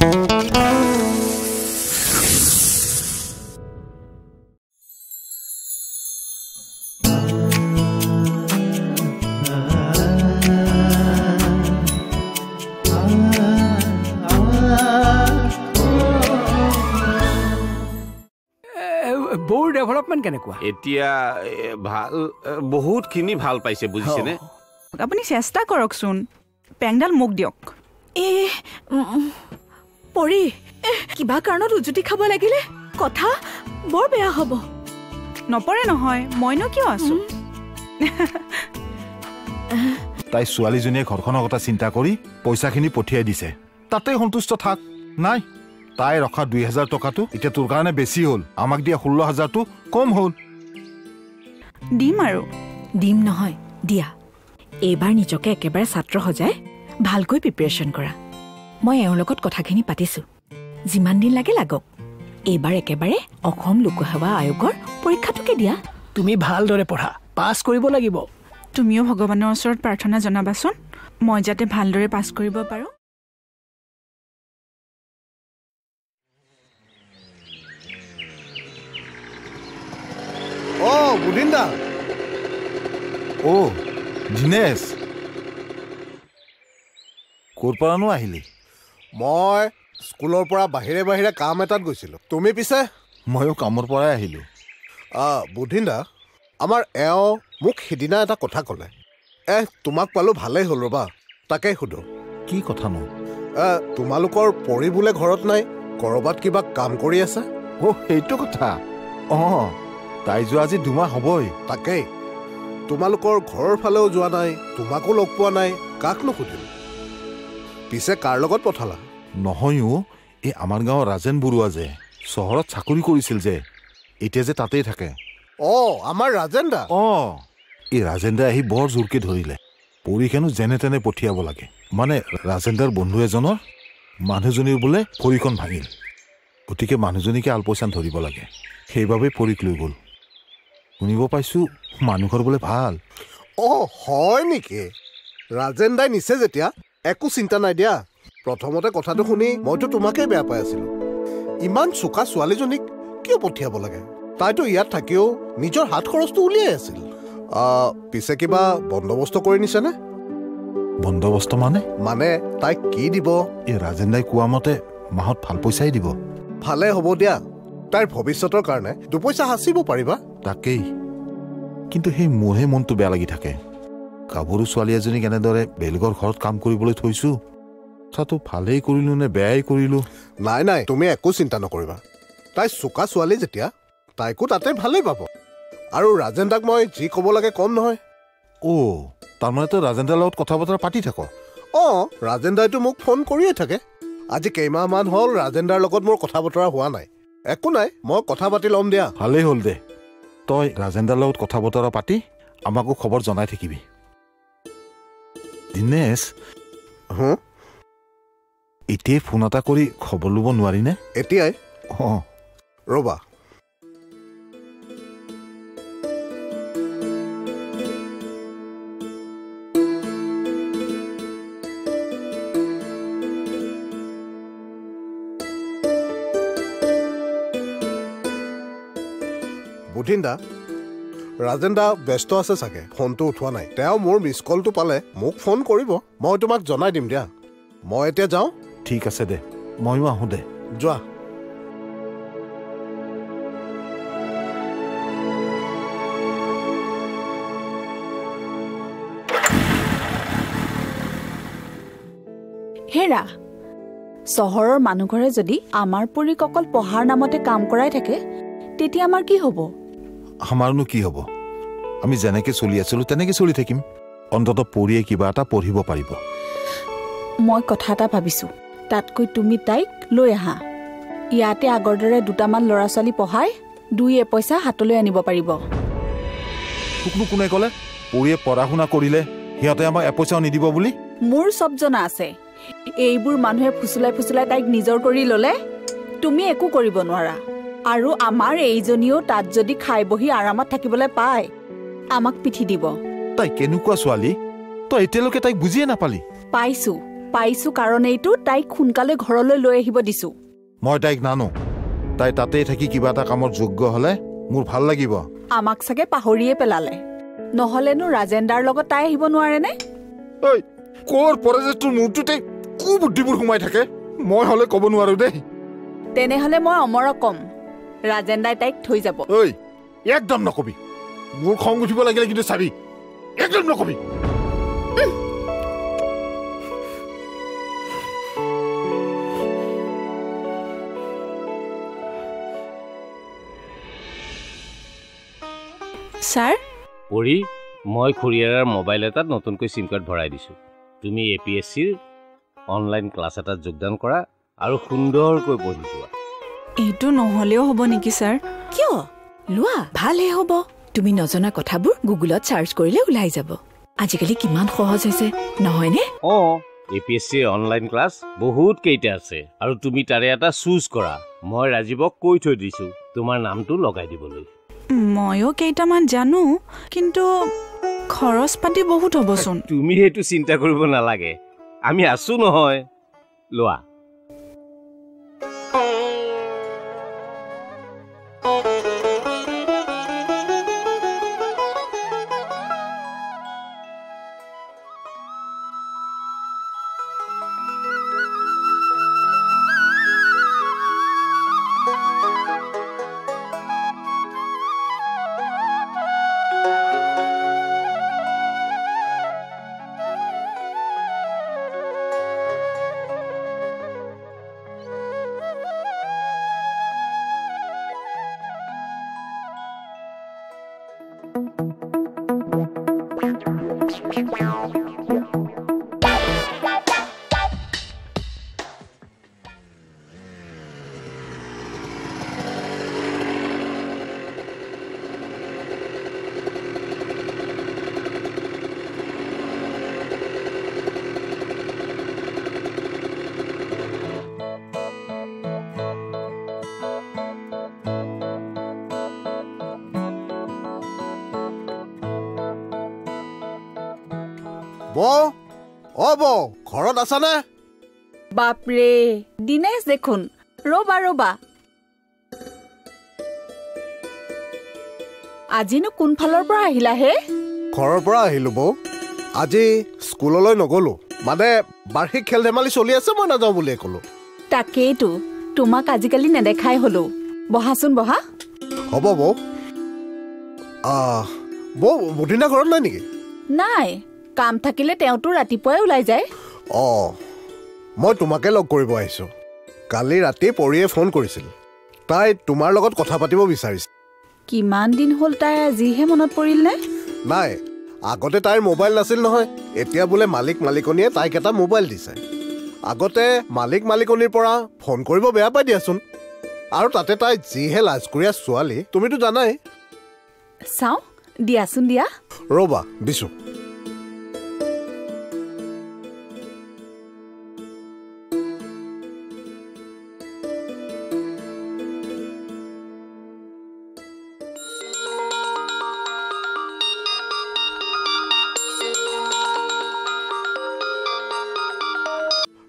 বৰ ডেভেলপমেণ্ট কেনেকুৱা এতিয়া ভাল বহুতখিনি ভাল পাইছে বুজিছেনে আপুনি চেষ্টা কৰকচোন পেংডাল মোক দিয়ক পৰি কিবা কাৰণত উজুতি খাব লাগিলে কথা বৰ বেয়া হ'ব নপৰে নহয় মইনো কিয় আছো তাই ছোৱালীজনীয়ে ঘৰখনৰ কথা চিন্তা কৰি পইচাখিনি পঠিয়াই দিছে তাতে সন্তুষ্ট থাক নাই তাই ৰখা 2000 টকাটো এতিয়া তোৰ কাৰণে বেছি হ'ল আমাক দিয়া 16000টো কম হ'ল দিম আৰু দিম নহয় দিয়া এইবাৰ নিজকে একেবাৰে ছাত্ৰ সজাই ভালকৈ প্ৰিপাৰেচন কৰা মই এওঁৰ লগত কথাখিনি পাতিছো যিমান দিন লাগে লাগক এইবাৰ একেবাৰে অসম লোকসেৱা আয়োগৰ পৰীক্ষাটোকে দিয়া তুমি ভালদৰে পঢ়া পাছ কৰিব লাগিব তুমিও ভগৱানৰ ওচৰত প্ৰাৰ্থনা জনাবাচোন মই যাতে ভালদৰে পাছ কৰিব পাৰো বুধিন্দা দিনেশ ক'ৰ পৰানো আহিলি মই স্কুলৰ পৰা বাহিৰে বাহিৰে কাম এটাত গৈছিলোঁ তুমি পিছে ময়ো কামৰ পৰাই আহিলোঁ বুধিন্দা আমাৰ এওঁ মোক সিদিনা এটা কথা ক'লে তোমাক পালোঁ ভালেই হ'ল ৰ'বা তাকে সোধো কি কথানো তোমালোকৰ পৰি বোলে ঘৰত নাই ক'ৰবাত কিবা কাম কৰি আছে সেইটো কথা তাই যোৱা আজি 2 মাহ হ'বই তাকেই তোমালোকৰ ঘৰৰ ফালেও যোৱা নাই তোমাকো লগ পোৱা নাই কাক নুসুধিম পিছে কাৰ লগত পঠালা নহয়ো এই আমাৰ গাঁৱৰ ৰাজেন বৰুৱা যে চহৰত চাকৰি কৰিছিল যে এতিয়া যে তাতেই থাকে আমাৰ ৰাজেন দা এই ৰাজেন দাই আহি বৰ জোৰকে ধৰিলে পৰীক্ষানো যেনে তেনে পঠিয়াব লাগে মানে ৰাজেন দাৰ বন্ধু এজনৰ মানুহজনীৰ বোলে ভৰিখন ভাঙিল গতিকে মানুহজনীকে আলপৈচান ধৰিব লাগে সেইবাবে পৰীক লৈ গ'ল শুনিব পাইছোঁ মানুহৰ বোলে ভাল হয় নেকি ৰাজেন দাই নিছে যেতিয়া একো চিন্তা নাই দিয়া প্ৰথমতে কথাটো শুনি মইতো তোমাকেই বেয়া পাই আছিলোঁ ইমান চোকা ছোৱালীজনীক কিয় পঠিয়াব লাগে তাইতো ইয়াত থাকিও নিজৰ হাত খৰচটো উলিয়াই আছিল পিছে কিবা বন্দবস্ত কৰি নিছেনে বন্দবস্ত মানে তাইক কি দিব এই ৰাজেন দাই কোৱা মতে মাহত ভাল পইচাই দিব ভালে হ'ব দিয়া তাইৰ ভৱিষ্যতৰ কাৰণে 2 পইচা সাঁচিব পাৰিবা তাকেই কিন্তু সেই মোৰহে মনটো বেয়া লাগি থাকে গাভৰু ছোৱালী এজনীক এনেদৰে বেলেগৰ ঘৰত কাম কৰিবলৈ থৈছোঁ কথাটো ভালেই কৰিলোঁ নে বেয়াই কৰিলোঁ নাই তুমি একো চিন্তা নকৰিবা তাই চোকা ছোৱালী যেতিয়া তাইকো তাতে ভালেই পাব আৰু ৰাজেন দাক মই যি ক'ব লাগে কম নহয় তাৰমানে তই ৰাজেন দাৰ লগত কথা বতৰা পাতি থাক ৰাজেন দাইতো মোক ফোন কৰিয়ে থাকে আজি কেইমাহমান হ'ল ৰাজেন দাৰ লগত মোৰ কথা বতৰা হোৱা নাই একো নাই মই কথা পাতি ল'ম দিয়া ভালেই হ'ল দে তই ৰাজেন দাৰ লগত কথা বতৰা পাতি আমাকো খবৰ জনাই থাকিবি দিনেশ এতিয়াই ফোন এটা কৰি খবৰ ল'ব নোৱাৰিনে এতিয়াই ৰ'বা বুধিন্দা ৰাজেন দা ব্যস্ত আছে চাগে ফোনটো উঠোৱা নাই তেওঁ মোৰ মিছ কলটো পালে মোক ফোন কৰিব মই তোমাক জনাই দিম দিয়া মই এতিয়া যাওঁ ঠিক আছে দে ময়ো আহোঁ দে যোৱা হেৰা চহৰৰ মানুহঘৰে যদি আমাৰ পৰীক অকল পঢ়াৰ নামতে কাম কৰাই থাকে তেতিয়া আমাৰ কি হ'ব আমাৰনো কি হ'ব আমি যেনেকৈ চলি আছিলোঁ তেনেকৈ চলি থাকিম অন্ততঃ পৰীয়ে কিবা এটা পঢ়িব পাৰিব মই কথা এটা ভাবিছোঁ তাতকৈ তুমি তাইক লৈ আহা ইয়াতে আগৰ দৰে 2টামান ল'ৰা ছোৱালী পঢ়াই 2 পইচা হাতলৈ আনিব পাৰিব তোকনো কোনে ক'লে পৰীয়ে পঢ়া শুনা কৰিলে সিহঁতে আমাক এপইচাও নিদিব বুলি মোৰ চব জনা আছে এইবোৰ মানুহে ফুচুলাই তাইক নিজৰ কৰি ল'লে তুমি একো কৰিব নোৱাৰা আৰু আমাৰ এইজনীও তাত যদি খাই বহি আৰামত থাকিবলৈ পায় আমাক পিঠি দিব তাই কেনেকুৱা ছোৱালী তই এতিয়ালৈকে তাইক বুজিয়ে নাপালি পাইছো পাইছো কাৰণ এইটো তাইক সোনকালে ঘৰলৈ লৈ আহিব দিছো মই তাইক নানো তাই তাতেই থাকি কিবা এটা কামত যোগ্য হলে মোৰ ভাল লাগিব আমাক চাগে পাহৰিয়ে পেলালে নহলেনো ৰাজেন্দাৰ লগত তাই আহিব নোৱাৰেনে ঐ কৰ পৰে যে তোৰ মূৰটোতে কুবুদ্ধিবোৰ সোমাই থাকে মই হলে ক'ব নোৱাৰো দেই তেনেহলে মই অমৰক কম ৰাজেন্দাই তাইক থৈ যাব ঐ একদম নকবি মোৰ খং উঠিব লাগিলে কিন্তু চাবি একদম নকবি ছাৰ পঢ়ি মই খুৰীয়াৰ মোবাইল এটাত নতুনকৈ চিম কাৰ্ড ভৰাই দিছোঁ তুমি APSCৰ অনলাইন ক্লাছ এটাত যোগদান কৰা আৰু সুন্দৰকৈ পঢ়ি যোৱা এইটো নহ'লেও হ'ব নেকি ছাৰ কিয় লোৱা ভালহে হ'ব তুমি নজনা কথাবোৰ গুগলত চাৰ্চ কৰিলে ওলাই যাব আজিকালি কিমান সহজ হৈছে নহয়নে APSCৰ অনলাইন ক্লাছ বহুত কেইটা আছে আৰু তুমি তাৰে এটা চুজ কৰা মই ৰাজীৱক কৈ থৈ দিছোঁ তোমাৰ নামটো লগাই দিবলৈ ময়ো কেইটামান জানো কিন্তু খৰচ পাতি বহুত হ'বচোন তুমি সেইটো চিন্তা কৰিব নালাগে আমি আছো নহয় লোৱা বৌ ঘৰত আছানে বাপৰে দিনেশ দেখোন ৰবা ৰবা আজিনো কোনফালৰ পৰা আহিলা হে ঘৰৰ পৰা আহিলো বৌ আজি স্কুললৈ নগলো মানে বাৰ্ষিক খেল ধেমালি চলি আছে মই নাযাওঁ বুলিয়ে ক'লো তাকেইতো তোমাক আজিকালি নেদেখাই হলো বহাচোন বহা হ'ব বৌ বৌ বুধিনা ঘৰত নাই নেকি নাই কাম থাকিলে তেওঁতো ৰাতিপুৱাই ওলাই যায় মই তোমাকে লগ কৰিব আহিছোঁ কালি ৰাতি পৰিয়ে ফোন কৰিছিল তাই তোমাৰ লগত কথা পাতিব বিচাৰিছে কিমান দিন হ'ল তাই আজিহে মনত পৰিল নে নাই আগতে তাইৰ মোবাইল নাছিল নহয় এতিয়া বোলে মালিকনীয়ে তাইক এটা মোবাইল দিছে আগতে মালিকনীৰ পৰা ফোন কৰিব বেয়া পাই দিয়াচোন আৰু তাতে তাই যিহে লাজকুৰীয়া ছোৱালী তুমিতো জানাই চাওঁ দিয়াচোন দিয়া ৰ'বা দিছোঁ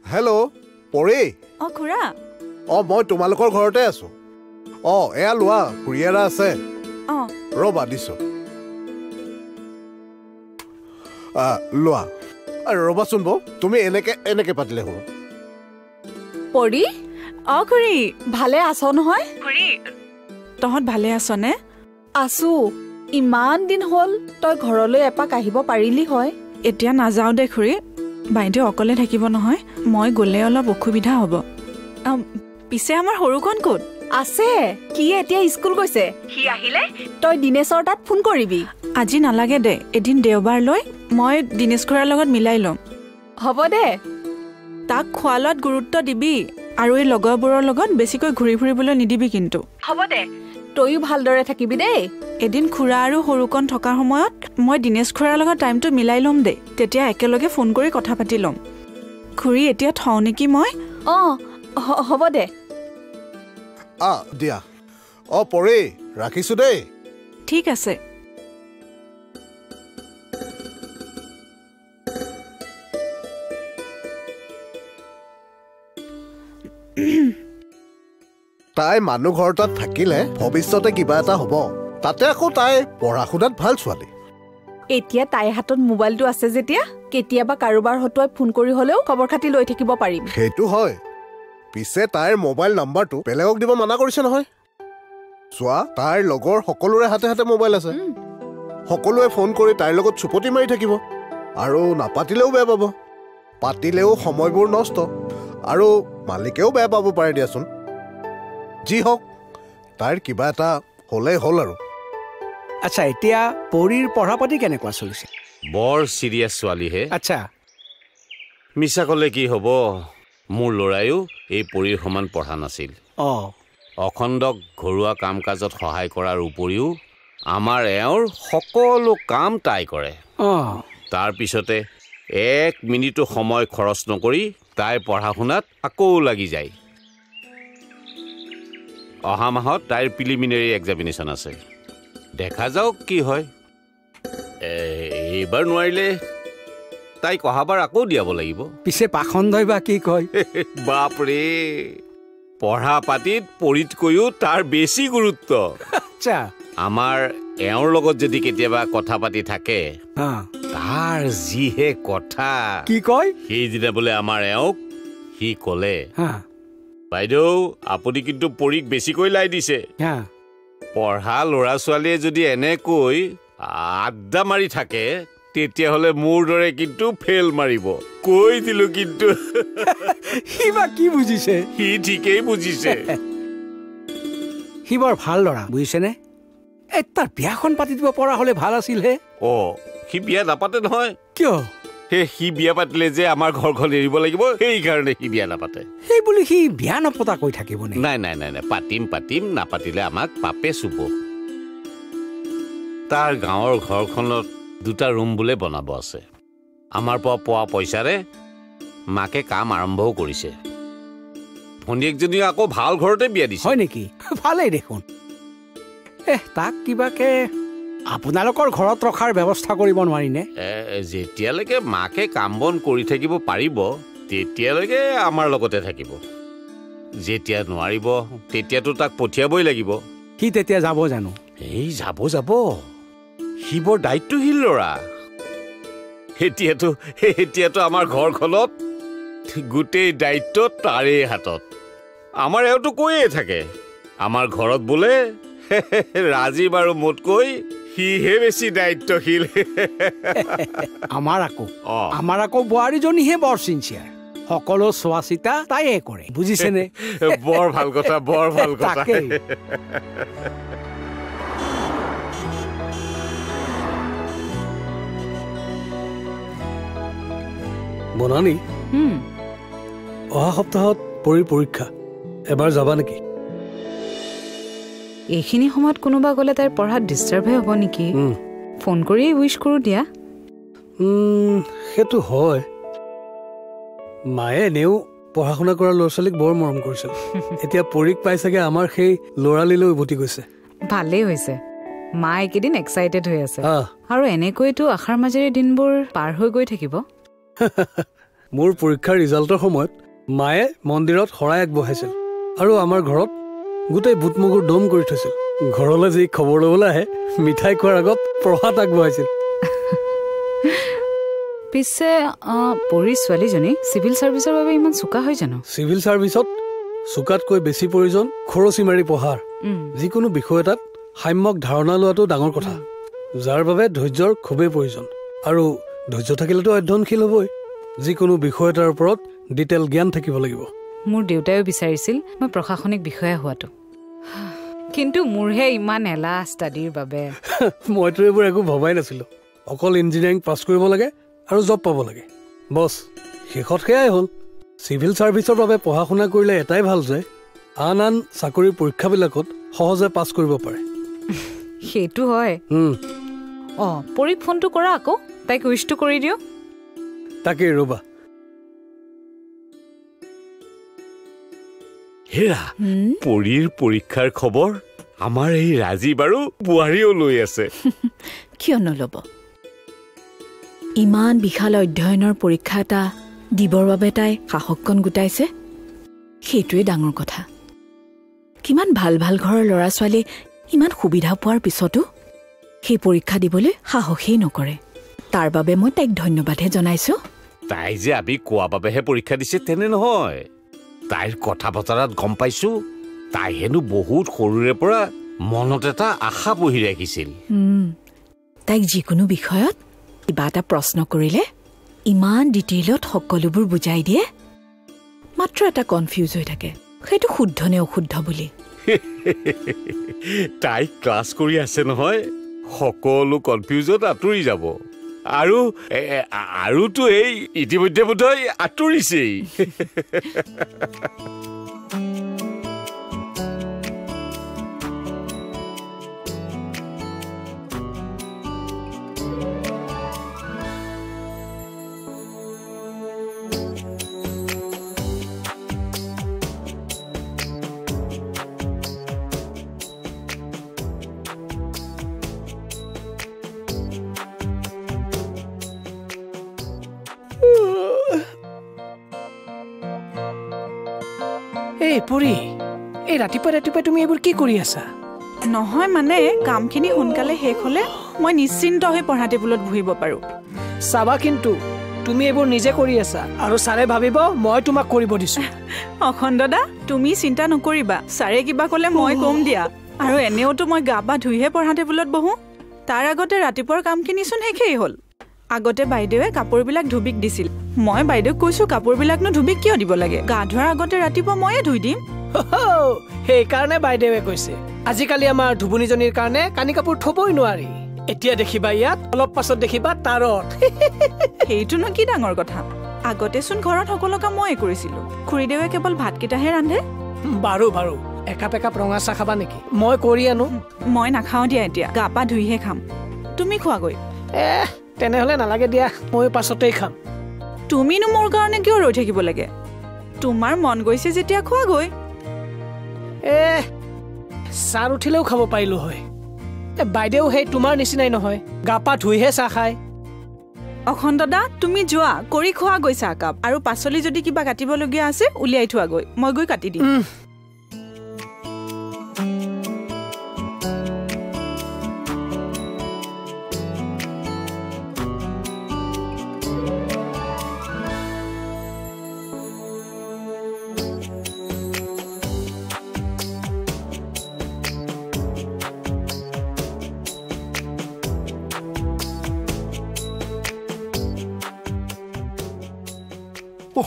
হেল্ল' পৰি খুৰা মই তোমালোকৰ ঘৰতে আছো এয়া লোৱা খুৰীয়াৰা আছে ৰ'বা দিছোঁ লোৱা ৰ'বাচোন বৌ তুমি এনেকে পাতিলে হ'ব পৰি খুৰী ভালে আছ নহয় খুৰী তহঁত ভালে আছনে আছো ইমান দিন হ'ল তই ঘৰলৈ এপাক আহিব পাৰিলি হয় এতিয়া নাযাওঁ দে খুৰী বাইদেউ অকলে থাকিব নহয় মই গ'লে অলপ অসুবিধা হ'ব পিছে আমাৰ সৰুখন ক'ত আছে কি এতিয়া স্কুল গৈছে সি আহিলে তই দিনেশৰ তাত ফোন কৰিবি আজি নালাগে দে এদিন দেওবাৰ লৈ মই দিনেশ খুৰাৰ লগত মিলাই ল'ম হ'ব দে তাক খোৱা লোৱাত গুৰুত্ব দিবি আৰু এই লগৰবোৰৰ লগত বেছিকৈ ঘূৰি ফুৰিবলৈ নিদিবি কিন্তু হ'ব দে তইও ভালদৰে থাকিবি দেই এদিন খুৰা আৰু সৰুকণ থকাৰ সময়ত মই দিনেশ খুৰাৰ লগত টাইমটো মিলাই ল'ম দে তেতিয়া একেলগে ফোন কৰি কথা পাতি ল'ম খুৰী এতিয়া থওঁ নেকি মই হ'ব দে দিয়া পৰি ৰাখিছোঁ দেই ঠিক আছে তাই মানুহ ঘৰ তাত থাকিলে ভৱিষ্যতে কিবা এটা হ'ব। তাতে আকৌ তাই পঢ়া শুনাত ভাল ছোৱালী। এতিয়া তাইৰ হাতত মোবাইলটো আছে যেতিয়া কেতিয়াবা কাৰোবাৰ হতুৱাই ফোন কৰি হ'লেও খবৰ খাতি লৈ থাকিব পাৰিম। সেইটো হয়, পিছে তাইৰ মোবাইল নাম্বাৰটো বেলেগক দিব মানা কৰিছে নহয়। চোৱা, তাইৰ লগৰ সকলোৰে হাতে হাতে মোবাইল আছে। সকলোৱে ফোন কৰি তাইৰ লগত চুপতি মাৰি থাকিব, আৰু নাপাতিলেও বেয়া পাব, পাতিলেও সময়বোৰ নষ্ট, আৰু মালিকেও বেয়া পাব পাৰে দিয়াচোন। যি হওক, তাইৰ কিবা এটা হ'লেই হ'ল আৰু। আচ্ছা, এতিয়া পৰীৰ পঢ়া পাতি কেনেকুৱা চলিছে? বৰ চিৰিয়াছ ছোৱালীহে। আচ্ছা, মিছা ক'লে কি হ'ব, মোৰ ল'ৰায়ো এই পৰীৰ সমান পঢ়া নাছিল। অখণ্ডক ঘৰুৱা কাম কাজত সহায় কৰাৰ উপৰিও আমাৰ এওঁৰ সকলো কাম তাই কৰে। তাৰপিছতে 1 মিনিটো সময় খৰচ নকৰি তাইৰ পঢ়া শুনাত আকৌ লাগি যায়। অহা মাহত তাইৰ প্ৰিলিমিনেৰী এক্সামিনেশ্যন আছে। দেখা যাওক কি হয়। এইবাৰ নোৱাৰিলে তাইক অহাবাৰ আকৌ দিয়াব লাগিব। পিছে পাখণ্ডই বা কি কয়? বাপৰে, পঢ়া পাতিত পৰীতকৈও তাৰ বেছি গুৰুত্ব। আচ্ছা, আমাৰ এওঁৰ লগত যদি কেতিয়াবা কথা পাতি থাকে, তাৰ যিহে কথা কি কয়? সেইদিনা বোলে আমাৰ এওঁক সি ক'লে, বাইদেউ আপুনি কিন্তু পৰীক বেছিকৈ লাই দিছে। পঢ়া ল'ৰা ছোৱালীয়ে যদি এনেকৈ আড্ডা মাৰি থাকে, তেতিয়াহ'লে মোৰ দৰে কিন্তু ফেল মাৰিব। কৈ দিলো কিন্তু। সি বা কি বুজিছে? সি ঠিকেই বুজিছে। সি বৰ ভাল ল'ৰা, বুজিছেনে? তাৰ বিয়াখন পাতি দিব পৰা হ'লে ভাল আছিল হে। সি বিয়া নাপাতে নহয়। কিয়? সি বিয়া পাতিলে যে আমাৰ ঘৰখন এৰিব লাগিব, সেইকাৰণে সি বিয়া নাপাতে। সেই বুলি সি বিয়া নপতা কৈ থাকিব নে? নাই নাই নাই নাই, পাতিম নাপাতিলে আমাক পাপে চুব। তাৰ গাঁৱৰ ঘৰখনত 2টা ৰুম বোলে বনাব আছে। আমাৰ পৰা পোৱা পইচাৰে মাকে কাম আৰম্ভও কৰিছে। ভনীয়েকজনী আকৌ ভাল ঘৰতে বিয়া দিছে। হয় নেকি? ভালেই দেখোন। তাক কিবাকে আপোনালোকৰ ঘৰত ৰখাৰ ব্যৱস্থা কৰিব নোৱাৰিনে? যেতিয়ালৈকে মাকে কাম বন কৰি থাকিব পাৰিব, তেতিয়ালৈকে আমাৰ লগতে থাকিব। যেতিয়া নোৱাৰিব, তেতিয়াতো তাক পঠিয়াবই লাগিব। সি তেতিয়া যাব জানো? যাব। সি বৰ দায়িত্বশীল ল'ৰা। এতিয়াতো আমাৰ ঘৰখনত গোটেই দায়িত্ব তাৰেই হাতত। আমাৰ এওঁতো কৈয়ে থাকে, আমাৰ ঘৰত বোলে ৰাজীৱ আৰু মোতকৈ সিহে বেছি দায়িত্বশীল। আমাৰ আকৌ বোৱাৰীজনীহে বৰ চিনচিয়াৰ। সকলো চোৱা চিতা তাইয়ে কৰে, বুজিছেনে? বৰ ভাল কথা, বৰ ভাল কথা। বনানী, অহা সপ্তাহত পৰীৰ পৰীক্ষা, এবাৰ যাবা নেকি? এইখিনি সময়ত কোনোবা গ'লে তাইৰ পঢ়াত ডিষ্টাৰ্বহে হ'ব নেকি? ফোন কৰি উইচ কৰোঁ দিয়া। সেইটো হয়। মায়ে এনেও পঢ়া শুনা কৰা ল'ৰা ছোৱালীক বৰ মৰম কৰিছিল। এতিয়া পৰীক পাই চাগে আমাৰ সেই ল'ৰালিলৈ উভতি গৈছে। ভালেই হৈছে, মা এইকেইদিন এক্সাইটেড হৈ আছে। আৰু এনেকৈতো আশাৰ মাজেৰে দিনবোৰ পাৰ হৈ গৈ থাকিব। মোৰ পৰীক্ষাৰ ৰিজাল্টৰ সময়ত মায়ে মন্দিৰত শৰাই আগবঢ়াইছিল, আৰু আমাৰ ঘৰত গোটেই বুট মগুৰ দম কৰি থৈছিল। ঘৰলৈ যি খবৰ ল'বলৈ আহে, মিঠাই খোৱাৰ আগত প্ৰসাদ আগবঢ়াইছিল। পিছে পৰীৰ ছোৱালীজনী চিভিল ছাৰ্ভিচৰ বাবে ইমান চোকা হয় জানো? চিভিল ছাৰ্ভিচত চোকাতকৈ বেছি প্ৰয়োজন খৰচি মাৰি পঢ়াৰ। যিকোনো বিষয় এটাত সাম্যক ধাৰণা লোৱাটো ডাঙৰ কথা, যাৰ বাবে ধৈৰ্যৰ খুবেই প্ৰয়োজন। আৰু ধৈৰ্য থাকিলেতো অধ্যয়নশীল হ'বই। যিকোনো বিষয় এটাৰ ওপৰত ডিটেইল জ্ঞান থাকিব লাগিব। মোৰ দেউতাইও বিচাৰিছিল মই প্ৰশাসনিক বিষয়া হোৱাটো, কিন্তু মোৰহে ইমান এলাহ ষ্টাডিৰ বাবে। মইতো এইবোৰ একো ভবাই নাছিলোঁ। অকল ইঞ্জিনিয়াৰিং পাছ কৰিব লাগে আৰু জব পাব লাগে, বছ। শেষত সেয়াই হ'ল। চিভিল ছাৰ্ভিচৰ বাবে পঢ়া শুনা কৰিলে এটাই ভাল যে আন চাকৰিৰ পৰীক্ষাবিলাকত সহজে পাছ কৰিব পাৰে। সেইটো হয়। পৰীক ফোনটো কৰা আকৌ, তাইক উইচটো কৰি দিওঁ। তাকেই ৰ'বা। হেৰা, পৰীৰ পৰীক্ষাৰ খবৰ আমাৰ এই ৰাজীৱ আৰু বোৱাৰীও লৈ আছে। কিয় নল'ব? ইমান বিশাল অধ্যয়নৰ পৰীক্ষা এটা দিবৰ বাবে তাই সাহসকণ গোটাইছে, সেইটোৱে ডাঙৰ কথা। কিমান ভাল ভাল ঘৰৰ ল'ৰা ছোৱালী ইমান সুবিধা পোৱাৰ পিছতো সেই পৰীক্ষা দিবলৈ সাহসেই নকৰে। তাৰ বাবে মই তাইক ধন্যবাদহে জনাইছো। তাই যে আমি কোৱা বাবেহে পৰীক্ষা দিছে তেনে নহয়। তাইৰ কথা বতৰাত গম পাইছো তাই হেনো বহুত সৰুৰে পৰা মনত এটা আশা বহি ৰাখিছিল। তাইক যিকোনো বিষয়ত কিবা এটা প্ৰশ্ন কৰিলে ইমান ডিটেইলত সকলোবোৰ বুজাই দিয়ে। মাত্ৰ এটা কনফিউজ হৈ থাকে, সেইটো শুদ্ধ নে অশুদ্ধ বুলি। তাই ক্লাছ কৰি আছে নহয়, সকলো কনফিউজত আঁতৰি যাব। আৰুতো এই ইতিমধ্যে বোধহয় আঁতৰিছেই। এই পৰি, এই ৰাতিপুৱা ৰাতিপুৱা তুমি এইবোৰ কি কৰি আছা? নহয় মানে কামখিনি সোনকালে শেষ হলে মই নিশ্চিন্ত হৈ পঢ়া টেবুলত বহিব পাৰো। চাবা কিন্তু তুমি এইবোৰ নিজে কৰি আছা আৰু ছাৰে ভাবিব মই তোমাক কৰিব দিছো। অখণ্ড দা, তুমি চিন্তা নকৰিবা, ছাৰে কিবা ক'লে মই কম দিয়া। আৰু এনেওতো মই গা পা ধুইহে পঢ়া টেবুলত বহো। তাৰ আগতে ৰাতিপুৱাৰ কামখিনি চোন শেষেই হ'ল। আগতে বাইদেৱে কাপোৰবিলাক ধুবিক দিছিল। মই বাইদেউক কৈছো কাপোৰবিলাকনো ধুবিক কিয় দিব লাগে, গা ধোৱাৰ আগতে ৰাতিপুৱা ময়ে ধুই দিম। সেইকাৰণে বাইদেৱে কৈছে আজিকালি আমাৰ ধুবুনীজনীৰ কাৰণে কানি কাপোৰ থবই নোৱাৰি। এতিয়া দেখিবা ইয়াত, অলপ পাছত দেখিবা তাৰত। সেইটোনো কি ডাঙৰ কথা, আগতে চোন ঘৰত সকলো কাম ময়ে কৰিছিলো। খুৰীদেৱে কেৱল ভাতকেইটাহে ৰান্ধে। বাৰু বাৰু, একাপ একাপ ৰঙা চাহ খাবা নেকি? মই কৰি আনো। মই নাখাওঁ দিয়া, এতিয়া গা পা ধুইহে খাম। তুমি খোৱাগৈ। তেনেহলে নালাগে দিয়া, মই পাছতেই খাম। তুমিনো মোৰ কাৰণে কিয় ৰৈ থাকিব লাগে? তোমাৰ মন গৈছে যেতিয়া খোৱাগৈ। চাহ উঠিলেও খাব পাৰিলো হয়। বাইদেউ সেই তোমাৰ নিচিনাই নহয়, গা পা ধুইহে চাহ খায়। অখণ্ড দা, তুমি যোৱা, কৰি খোৱাগৈ চাহ কাপ। আৰু পাচলি যদি কিবা কাটিবলগীয়া আছে উলিয়াই থোৱাগৈ, মই গৈ কাটি দিম।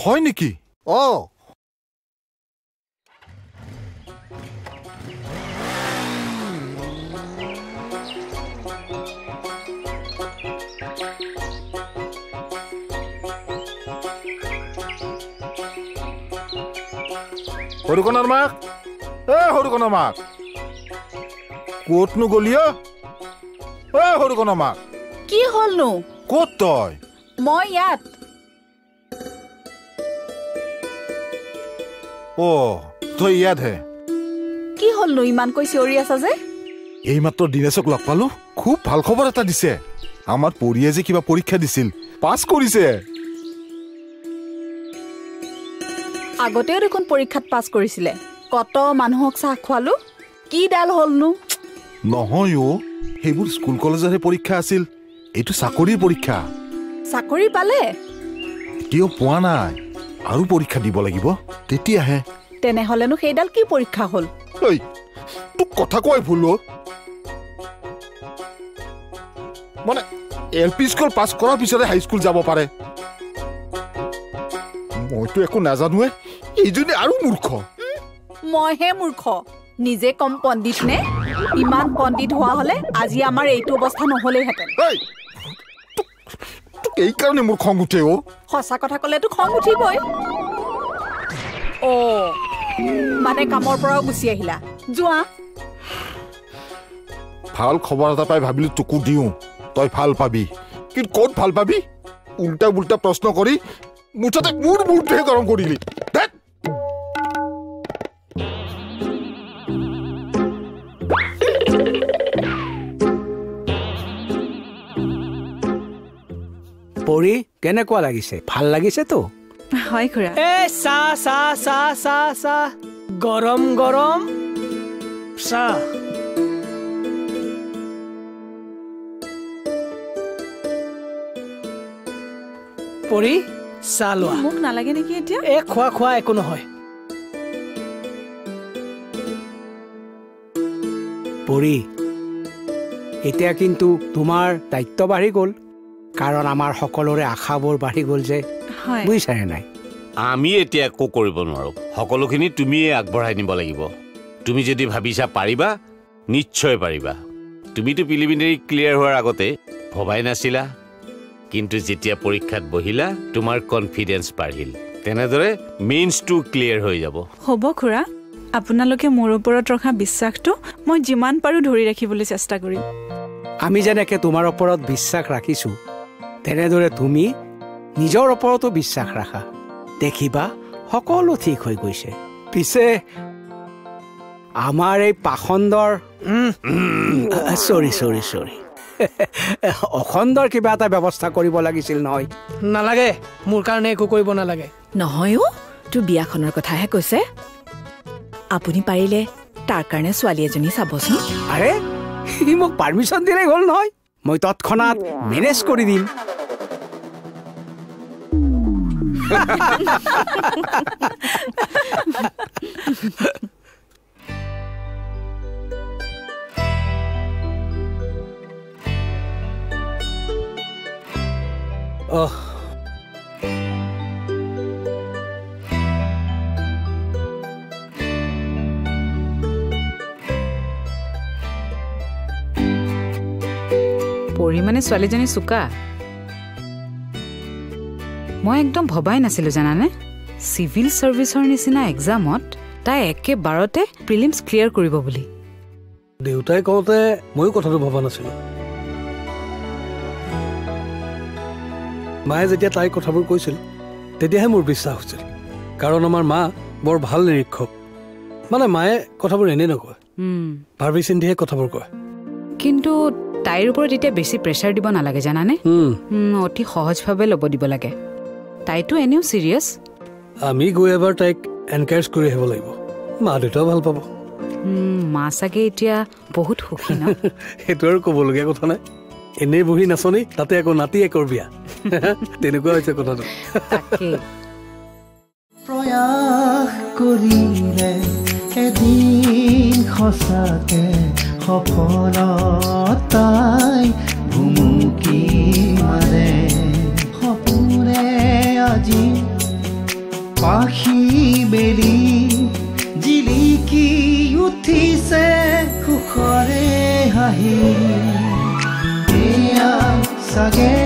হয় নেকি? সৰুকণৰ মাক, সৰুকণৰ মাক, ক'তনো গলি? সৰুকণৰ মাক, কি হ'লনো? ক'ত তই? মই ইয়াত। তই ইয়াতহে? কি হ'লনো ইমানকৈ চিঞৰি আছা যে? এইমাত্ৰ দিনেশক লগ পালো, খুব ভাল খবৰ এটা দিছে। আমাৰ পৰিয়ে যে কিবা পৰীক্ষা দিছিল, পাছ কৰিছে। আগতেও দেখোন পৰীক্ষাত পাছ কৰিছিলে। কত মানুহক চাহ খোৱালো, কি ডাল হ'লনো? নহয় সেইবোৰ স্কুল কলেজৰহে পৰীক্ষা আছিল, এইটো চাকৰিৰ পৰীক্ষা। চাকৰি পালে? এতিয়াও পোৱা নাই, আৰু পৰীক্ষা দিব লাগিব, তেতিয়াহে। তেনেহলেনো সেইডাল কি পৰীক্ষা হ'ল? তোক কথা কোৱাই ভুল। মানে LP স্কুল পাছ কৰাৰ পিছতে হাইস্কুল যাব পাৰে। মইতো একো নাজানোৱে, এইজনী আৰু মূৰ্খ। মইহে মূৰ্খ, নিজে কম পণ্ডিত নে? ইমান পণ্ডিত হোৱা হলে আজি আমাৰ এইটো অৱস্থা নহলেহেঁতেন। এইকাৰণে মোৰ খং উঠে। সঁচা কথা কলেতো খং উঠিবই। মানে কামৰ পৰাও গুচি আহিলা, যোৱা। ভাল খবৰ এটা পাই ভাবিলো তোকো দিওঁ, তই ভাল পাবি। কিন্তু ক'ত ভাল পাবি? উল্টা উল্টা প্ৰশ্ন কৰি মুঠতে মোৰ মূৰটোহে গৰম কৰিলি। পৰি কেনেকুৱা লাগিছে? ভাল লাগিছেতো? হয় খুৰা। চাহ চাহ চাহ চাহ চাহ, গৰম গৰম চাহ পৰি চাহ লোৱা মোক নালাগে নেকি এতিয়া খোৱা একো নহয় পৰি এতিয়া কিন্তু তোমাৰ দায়িত্ব বাঢ়ি গ'ল কাৰণ আমাৰ সকলোৰে আশাবোৰ বাঢ়ি গ'ল যে বুজিছানে নাই আমি এতিয়া একো কৰিব নোৱাৰো সকলোখিনি তুমিয়ে আগবঢ়াই নিব লাগিব তুমি যদি ভাবিছা পাৰিবা নিশ্চয় পাৰিবা তুমিতো প্ৰিলিমিনাৰী ক্লিয়াৰ হোৱাৰ আগতে ভবাই নাছিলা কিন্তু যেতিয়া পৰীক্ষাত বহিলা তোমাৰ কনফিডেন্স বাঢ়িল তেনেদৰে মেইনছটো ক্লিয়াৰ হৈ যাব হ'ব খুৰা আপোনালোকে মোৰ ওপৰত ৰখা বিশ্বাসটো মই যিমান পাৰো ধৰি ৰাখিবলৈ চেষ্টা কৰিম আমি যেনেকৈ তোমাৰ ওপৰত বিশ্বাস ৰাখিছোঁ তেনেদৰে তুমি নিজৰ ওপৰতো বিশ্বাস ৰাখা দেখিবা সকলো ঠিক হৈ গৈছে পিছে আমাৰ এই পাখণ্ডৰ চৰি অখণ্ডৰ কিবা এটা ব্যৱস্থা কৰিব লাগিছিল নহয় নালাগে মোৰ কাৰণে একো কৰিব নালাগে নহয় তোৰ বিয়াখনৰ কথাহে কৈছে আপুনি পাৰিলে তাৰ কাৰণে ছোৱালী এজনী চাবচোন আৰে সি মোক পাৰ্মিশ্যন দিলেই হ'ল নহয় মই তৎক্ষণাত মেনেজ কৰি দিম পঢ়ি মানে ছোৱালীজনী চোকা মই একদম ভবাই নাছিলো জানানে চিভিল সাৰ্ভিসৰ নিচিনা এক্সামত তাই একেবাৰতে প্ৰিলিমছ ক্লিয়াৰ কৰিব বুলি দেউতাই কওঁতে ময়ো কথাটো ভবা নাছিলো মায়ে যেতিয়া তাই কথাবোৰ কৈছিল তেতিয়াহে মোৰ বিশ্বাস হৈছিল কাৰণ আমাৰ মা বৰ ভাল নিৰীক্ষক মানে মায়ে কথাবোৰ এনেই নকয় ভাবি চিন্তিহে কথাবোৰ কয় কিন্তু তাইৰ ওপৰত এতিয়া বেছি প্ৰেছাৰ দিব নালাগে জানানে অতি সহজভাৱে ল'ব দিব লাগে তাইতো এনেও চিৰিয়াছ আমি গৈ এবাৰ তাইক এনকাৰেজ কৰি আহিব লাগিব মা দেউতাও ভাল পাব মা চাগে এতিয়া বহুত সুখী ন সেইটো আৰু ক'বলগীয়া কথা নাই এনেই বহি নাচনি তাতে আকৌ নাতি একৰ বিয়া তেনেকুৱা হৈছে কথাটো প্ৰয়াস কৰিলে এদিন সঁচাকে সফলতাই ভুমুকি মাৰে সপোনে আজি পাখি বেলি জিলিকি উঠিছে সুখৰে হাঁহি এয়া চাগে